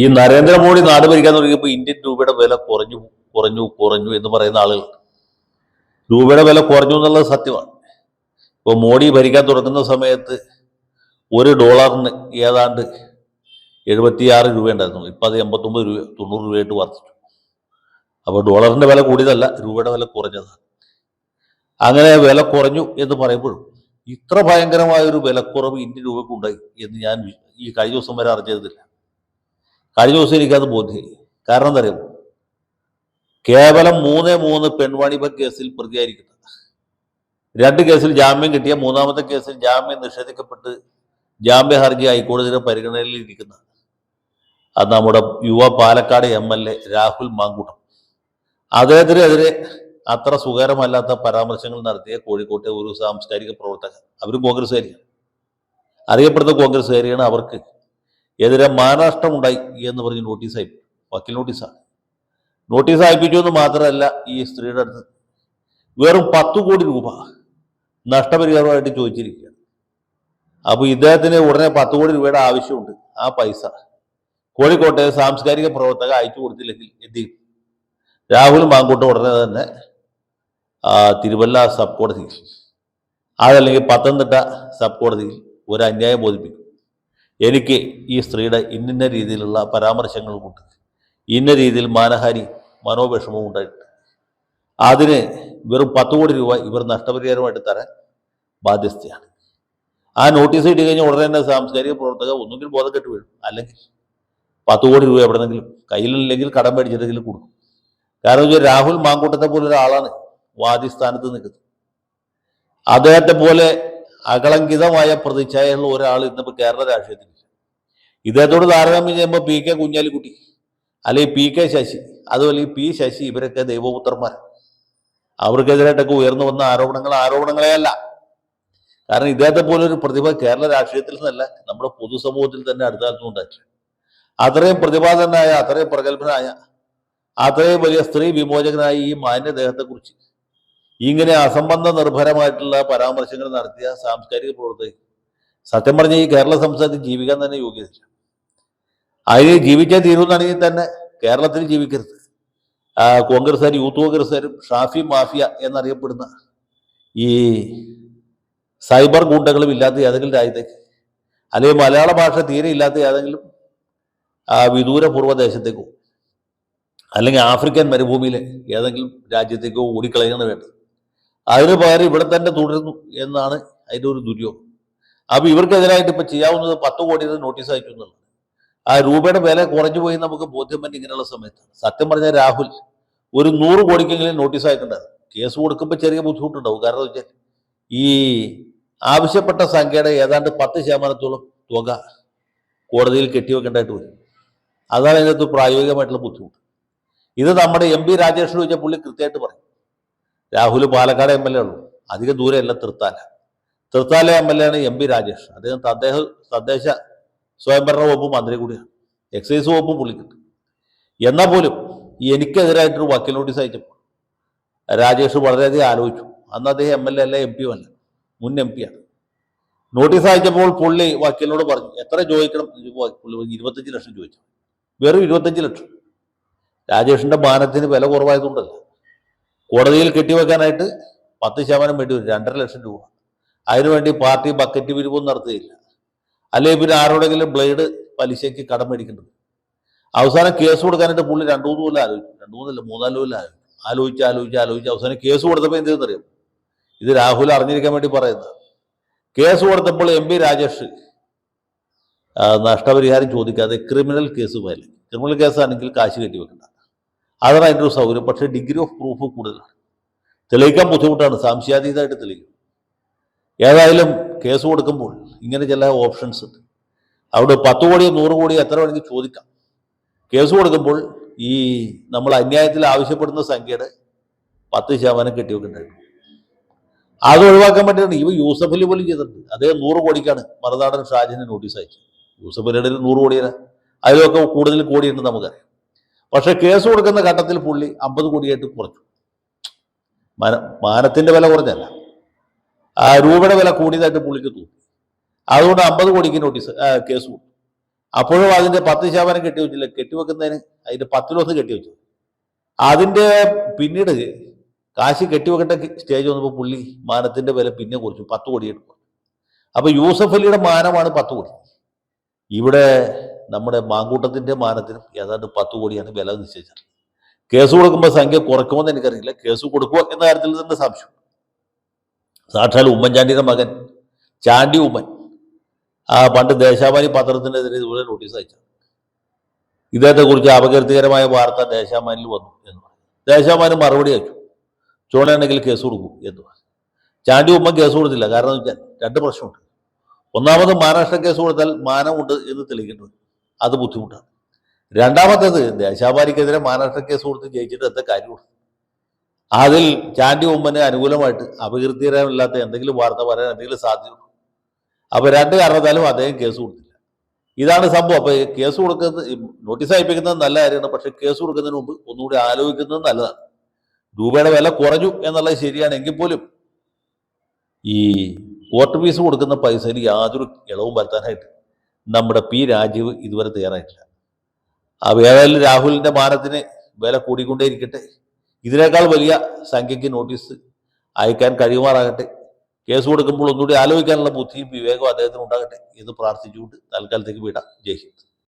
ഈ നരേന്ദ്രമോദി നാട് ഭരിക്കാൻ തുടങ്ങിയപ്പോൾ ഇന്ത്യൻ രൂപയുടെ വില കുറഞ്ഞു കുറഞ്ഞു കുറഞ്ഞു എന്ന് പറയുന്ന ആളുകൾ, രൂപയുടെ വില കുറഞ്ഞു എന്നുള്ളത് സത്യമാണ്. ഇപ്പോൾ മോഡി ഭരിക്കാൻ തുടങ്ങുന്ന സമയത്ത് $1 ഏതാണ്ട് 76 രൂപ ഉണ്ടായിരുന്നു. ഇപ്പം അത് 89 രൂപ 90 രൂപയായിട്ട് വർദ്ധിച്ചു. അപ്പോൾ ഡോളറിന്റെ വില കൂടിയതല്ല, രൂപയുടെ വില കുറഞ്ഞതാണ്. അങ്ങനെ വില കുറഞ്ഞു എന്ന് പറയുമ്പോഴും ഇത്ര ഭയങ്കരമായൊരു വിലക്കുറവ് ഇന്ത്യൻ രൂപയ്ക്കുണ്ടായി എന്ന് ഞാൻ ഈ കഴിഞ്ഞ ദിവസം വരെ അറിഞ്ഞതില്ല. കഴിഞ്ഞ ദിവസം എനിക്കത് ബോധ്യമായി. കാരണം എന്താ അറിയാമോ? കേവലം 3 പെൺവാണിഭ കേസിൽ പ്രതിയായിരിക്കുന്നത്, 2 കേസിൽ ജാമ്യം കിട്ടിയ, 3ാമത്തെ കേസിൽ ജാമ്യം നിഷേധിക്കപ്പെട്ട് ജാമ്യ ഹർജി ഹൈക്കോടതിയുടെ പരിഗണനയിൽ ഇരിക്കുന്ന അത് നമ്മുടെ പാലക്കാട് MLA രാഹുൽ മാങ്കൂട്ടം. അദ്ദേഹത്തിനെതിരെ അത്ര സുഖകരമല്ലാത്ത പരാമർശങ്ങൾ നടത്തിയ കോഴിക്കോട്ടെ ഒരു സാംസ്കാരിക പ്രവർത്തകർ, അവരും കോൺഗ്രസ്സുകാരിയാണ്, അറിയപ്പെടുന്ന കോൺഗ്രസ്സുകാരിയാണ്. അവർക്ക് എതിരെ മാനനഷ്ടമുണ്ടായി എന്ന് പറഞ്ഞ് നോട്ടീസ് അയച്ചു. വക്കീൽ നോട്ടീസ് അയപ്പിച്ചു എന്ന് മാത്രമല്ല, ഈ സ്ത്രീയുടെ അടുത്ത് വെറും 10 കോടി രൂപ നഷ്ടപരിഹാരമായിട്ട് ചോദിച്ചിരിക്കുകയാണ്. അപ്പോൾ ഇദ്ദേഹത്തിന് ഉടനെ 10 കോടി രൂപയുടെ ആവശ്യമുണ്ട്. ആ പൈസ കോഴിക്കോട്ടെ സാംസ്കാരിക പ്രവർത്തക അയച്ചു കൊടുത്തില്ലെങ്കിൽ എന്ത് ചെയ്യും? രാഹുൽ മാങ്കൂട്ടം ഉടനെ തന്നെ തിരുവല്ല സബ് കോടതിയിൽ, അതല്ലെങ്കിൽ പത്തനംതിട്ട സബ് കോടതിയിൽ ഒരു അന്യായം ബോധിപ്പിക്കും. എനിക്ക് ഈ സ്ത്രീയുടെ ഇന്ന രീതിയിലുള്ള പരാമർശങ്ങൾ കൊണ്ട് ഇന്ന രീതിയിൽ മാനഹാനി മനോവിഷമവും ഉണ്ടായിട്ടുണ്ട്, അതിന് വെറും 10 കോടി രൂപ ഇവർ നഷ്ടപരിഹാരമായിട്ട് തരാൻ ബാധ്യസ്ഥയാണ്. ആ നോട്ടീസ് കിട്ടി കഴിഞ്ഞാൽ ഉടനെ തന്നെ സാംസ്കാരിക പ്രവർത്തക ഒന്നുകിൽ ബോധം കെട്ട് വീഴും, അല്ലെങ്കിൽ 10 കോടി രൂപ എവിടെന്നെങ്കിലും, കയ്യിലില്ലെങ്കിൽ കടം മേടിച്ചിട്ടെങ്കിലും കൊടുക്കും. കാരണം വെച്ചാൽ രാഹുൽ മാങ്കൂട്ടത്തെ പോലെ ഒരാളാണ് വാദിസ്ഥാനത്ത് നിൽക്കുന്നത്. അദ്ദേഹത്തെ പോലെ അകളങ്കിതമായ പ്രതിച്ഛായുള്ള ഒരാൾ ഇന്നിപ്പോൾ കേരള രാഷ്ട്രീയത്തിൽ. ഇദ്ദേഹത്തോട് താരതമ്യം ചെയ്യുമ്പോൾ PK കുഞ്ഞാലിക്കുട്ടി, അല്ലെങ്കിൽ PK ശശി, അതുപോലെ ഈ P ശശി, ഇവരൊക്കെ ദൈവപുത്രന്മാർ. അവർക്കെതിരായിട്ടൊക്കെ ഉയർന്നു വന്ന ആരോപണങ്ങളെ അല്ല. കാരണം ഇദ്ദേഹത്തെ പോലെ ഒരു പ്രതിഭ കേരള രാഷ്ട്രീയത്തിൽ നിന്നല്ല, നമ്മുടെ പൊതുസമൂഹത്തിൽ തന്നെ അടുത്ത കാലത്തും ഉണ്ടാക്കി. അത്രയും പ്രതിഭാതനായ, അത്രയും പ്രഗത്ഭനായ, അത്രയും വലിയ സ്ത്രീ വിമോചകനായ ഈ മാന്യദേഹത്തെക്കുറിച്ച് ഇങ്ങനെ അസംബന്ധ നിർഭരമായിട്ടുള്ള പരാമർശങ്ങൾ നടത്തിയ സാംസ്കാരിക പ്രവർത്തകർ സത്യം പറഞ്ഞ ഈ കേരള സംസ്ഥാനത്ത് ജീവിക്കാൻ തന്നെ യോഗ്യതയില്ല. അതിന് ജീവിക്കാൻ തീരുമെന്നാണെങ്കിൽ തന്നെ കേരളത്തിൽ ജീവിക്കരുത്. കോൺഗ്രസ്സുകാർ, യൂത്ത് കോൺഗ്രസ്സുകാരും ഷാഫി മാഫിയ എന്നറിയപ്പെടുന്ന ഈ സൈബർ ഗുണ്ടകളും ഇല്ലാത്ത ഏതെങ്കിലും രാജ്യത്തേക്ക്, അല്ലെങ്കിൽ മലയാള ഭാഷ തീരെ ഇല്ലാത്ത ഏതെങ്കിലും വിദൂര പൂർവ്വദേശത്തേക്കോ, അല്ലെങ്കിൽ ആഫ്രിക്കൻ മരുഭൂമിയിലെ ഏതെങ്കിലും രാജ്യത്തേക്കോ ഓടിക്കളയാണ് വേണ്ടത്. അതിന് പകരം ഇവിടെ തന്നെ തുടരുന്നു എന്നാണ് അതിൻ്റെ ഒരു ദുര്യോഗം. അപ്പോൾ ഇവർക്കെതിരായിട്ട് ഇപ്പം ചെയ്യാവുന്നത് 10 കോടിയുടെ നോട്ടീസ് അയച്ചു എന്നുള്ളത്. ആ രൂപയുടെ വില കുറഞ്ഞു പോയി നമുക്ക് ബോധ്യം പറ്റി ഇങ്ങനെയുള്ള സമയത്ത്. സത്യം പറഞ്ഞാൽ രാഹുൽ ഒരു 100 കോടിക്കെങ്കിലും നോട്ടീസ് അയക്കേണ്ടത്. കേസ് കൊടുക്കുമ്പോൾ ചെറിയ ബുദ്ധിമുട്ടുണ്ടാവും. കാരണം എന്ന് വെച്ചാൽ ഈ ആവശ്യപ്പെട്ട സംഖ്യയുടെ ഏതാണ്ട് 10% തുക കോടതിയിൽ കെട്ടിവെക്കേണ്ടതായിട്ട് വരും. അതാണ് അതിനകത്ത് പ്രായോഗികമായിട്ടുള്ള ബുദ്ധിമുട്ട്. ഇത് നമ്മുടെ MP രാജേഷിന് ചോദിച്ചാൽ പുള്ളി കൃത്യമായിട്ട് പറയും. രാഹുൽ പാലക്കാട് MLA ഉള്ളൂ, അധികം ദൂരമല്ല, തൃത്താല MLA ആണ് MP രാജേഷ്. അദ്ദേഹം തദ്ദേശ സ്വയംഭരണ വകുപ്പ് മന്ത്രി കൂടിയാണ്, എക്സൈസ് വകുപ്പും പുള്ളിക്കിട്ട്. എന്നാൽ പോലും എനിക്കെതിരായിട്ടൊരു വക്കീൽ നോട്ടീസ് അയച്ചപ്പോൾ രാജേഷ് വളരെയധികം ആലോചിച്ചു. അന്ന് അദ്ദേഹം MLA അല്ല, MP അല്ല, മുൻ MP ആണ്. നോട്ടീസ് അയച്ചപ്പോൾ പുള്ളി വക്കീലിനോട് പറഞ്ഞു എത്ര ചോദിക്കണം. പുള്ളി 25 ലക്ഷം ചോദിച്ചു. വെറും 25 ലക്ഷം. രാജേഷിന്റെ മാനത്തിന് വില കുറവായതുകൊണ്ടല്ല, കോടതിയിൽ കെട്ടിവെക്കാനായിട്ട് 10% വേണ്ടി വരും, 2.5 ലക്ഷം രൂപ. അതിനുവേണ്ടി പാർട്ടി ബക്കറ്റ് പിരിവൊന്നും നടത്തുകയില്ല, അല്ലെങ്കിൽ പിന്നെ ആരോടെങ്കിലും ബ്ലേഡ് പലിശയ്ക്ക് കടം മേടിക്കേണ്ടത്. അവസാനം കേസ് കൊടുക്കാനായിട്ട് പുള്ളി 2-3 കൊല്ലം ആലോചിച്ചു. 2-3 കൊല്ലം ആലോചിച്ച് അവസാനം കേസ് കൊടുത്തപ്പോൾ എന്തെന്നറിയാം? ഇത് രാഹുൽ അറിഞ്ഞിരിക്കാൻ വേണ്ടി പറയുന്നത്. കേസ് കൊടുത്തപ്പോൾ MP രാജേഷ് നഷ്ടപരിഹാരം ചോദിക്കാതെ ക്രിമിനൽ കേസ് പോലെ, ക്രിമിനൽ കേസാണെങ്കിൽ കാശ് കെട്ടിവെക്കണ്ട, അതാണ് അതിൻ്റെ ഒരു സൗകര്യം. പക്ഷേ ഡിഗ്രി ഓഫ് പ്രൂഫ് കൂടുതലാണ്, തെളിയിക്കാൻ ബുദ്ധിമുട്ടാണ്, സംശയാതീതമായിട്ട് തെളിയിക്കും. ഏതായാലും കേസ് കൊടുക്കുമ്പോൾ ഇങ്ങനെ ചില ഓപ്ഷൻസ് ഉണ്ട്. അവിടെ 10 കോടിയോ 100 കോടിയോ എത്ര വേണമെങ്കിൽ ചോദിക്കാം. കേസ് കൊടുക്കുമ്പോൾ ഈ നമ്മൾ അന്യായത്തിൽ ആവശ്യപ്പെടുന്ന സംഖ്യയുടെ 10% കെട്ടിവെക്കേണ്ടതായിരുന്നു. അത് ഒഴിവാക്കാൻ വേണ്ടിയാണ് ഇവ യൂസഫ് അലി പോലും ചെയ്തിട്ടുണ്ട്. അദ്ദേഹം 100 കോടിക്കാണ് മറുനാടൻ ഷാജിന് നോട്ടീസ് അയച്ചത്. യൂസഫ് അലിയുടെ 100 കോടിയല്ല, അതിലൊക്കെ കൂടുതൽ കോടിയുണ്ട് നമുക്കറിയാം. പക്ഷെ കേസ് കൊടുക്കുന്ന ഘട്ടത്തിൽ പുള്ളി 50 കോടിയായിട്ട് കുറച്ചു. മാനത്തിന്റെ വില കുറഞ്ഞല്ല, ആ രൂപയുടെ വില കൂടിയതായിട്ട് പുള്ളിക്ക് തോന്നി. അതുകൊണ്ട് 50 കോടിക്ക് നോട്ടീസ് കേസ് കൊടുത്തു. അപ്പോഴും അതിന്റെ 10% കെട്ടിവെച്ചില്ല. കെട്ടിവെക്കുന്നതിന് അതിന്റെ 10 കെട്ടിവെച്ചു. അതിന്റെ പിന്നീട് കാശ് കെട്ടിവെക്കേണ്ട സ്റ്റേജ് വന്നപ്പോൾ പുള്ളി മാനത്തിന്റെ വില പിന്നെ കുറച്ചു, 10 കോടി എടുക്കും. അപ്പൊ യൂസഫ് അലിയുടെ മാനമാണ് 10 കോടി. ഇവിടെ നമ്മുടെ മാങ്കൂട്ടത്തിന്റെ മാനത്തിനും ഏതാണ്ട് 10 കോടിയാണ് വില നിശ്ചയിച്ചത്. കേസ് കൊടുക്കുമ്പോൾ സംഖ്യ കുറയ്ക്കുമെന്ന് എനിക്കറിയില്ല. കേസ് കൊടുക്കുമോ എന്ന കാര്യത്തിൽ തന്നെ സംശയം. സാക്ഷാൽ ഉമ്മൻചാണ്ടിയുടെ മകൻ ചാണ്ടി ഉമ്മൻ പണ്ട് ദേശാഭിമാനി പത്രത്തിനെതിരെ ഇതുപോലെ നോട്ടീസ് അയച്ചു. ഇദ്ദേഹത്തെക്കുറിച്ച് അപകീർത്തികരമായ വാർത്ത ദേശാഭിമാനിയിൽ വന്നു എന്ന് പറഞ്ഞു. ദേശാഭിമാനി മറുപടി അയച്ചു, ചോണയുണ്ടെങ്കിൽ കേസ് കൊടുക്കൂ എന്ന് പറഞ്ഞു. ചാണ്ടി ഉമ്മൻ കേസ് കൊടുത്തില്ല. കാരണം എന്ന് വെച്ചാൽ 2 പ്രശ്നമുണ്ട്. ഒന്നാമത് മഹാരാഷ്ട്ര കേസ് കൊടുത്താൽ മാനമുണ്ട് എന്ന് തെളിയിക്കേണ്ടത്, അത് ബുദ്ധിമുട്ടാണ്. രണ്ടാമത്തേത് ദേശാഭിമാനിക്കെതിരെ മഹാരാഷ്ട്ര കേസ് കൊടുത്ത് ജയിച്ചിട്ട് എന്താ കാര്യമുണ്ട്? അതിൽ ചാണ്ടി ഉമ്മന് അനുകൂലമായിട്ട് അപകീർത്തികരമില്ലാത്ത എന്തെങ്കിലും വാർത്ത പറയാൻ എന്തെങ്കിലും സാധ്യതയുള്ളൂ. അപ്പൊ 2 കാരണത്താലും അദ്ദേഹം കേസ് കൊടുത്തില്ല. ഇതാണ് സംഭവം. അപ്പൊ കേസ് കൊടുക്കുന്നത്, നോട്ടീസ് അയപ്പിക്കുന്നത് നല്ല കാര്യമാണ്. പക്ഷെ കേസ് കൊടുക്കുന്നതിന് മുമ്പ് ഒന്നുകൂടി ആലോചിക്കുന്നത് നല്ലതാണ്. രൂപയുടെ വില കുറഞ്ഞു എന്നുള്ളത് ശരിയാണ്. എങ്കിൽ പോലും ഈ കോർട്ട് ഫീസ് കൊടുക്കുന്ന പൈസയിൽ യാതൊരു ഇളവും വരുത്താനായിട്ട് നമ്മുടെ പി രാജീവ് ഇതുവരെ തയ്യാറായിട്ടില്ല. ഏതായാലും രാഹുലിന്റെ മാനത്തിന് വില കൂടിക്കൊണ്ടേയിരിക്കട്ടെ. ഇതിനേക്കാൾ വലിയ സംഖ്യയ്ക്ക് നോട്ടീസ് അയക്കാൻ കഴിയുമാറാകട്ടെ. കേസ് കൊടുക്കുമ്പോൾ ഒന്നുകൂടി ആലോചിക്കാനുള്ള ബുദ്ധിയും വിവേകവും അദ്ദേഹത്തിന് ഉണ്ടാകട്ടെ എന്ന് പ്രാർത്ഥിച്ചുകൊണ്ട് തൽക്കാലത്തേക്ക് വിടാം. ജയ് ഹിന്ദ്.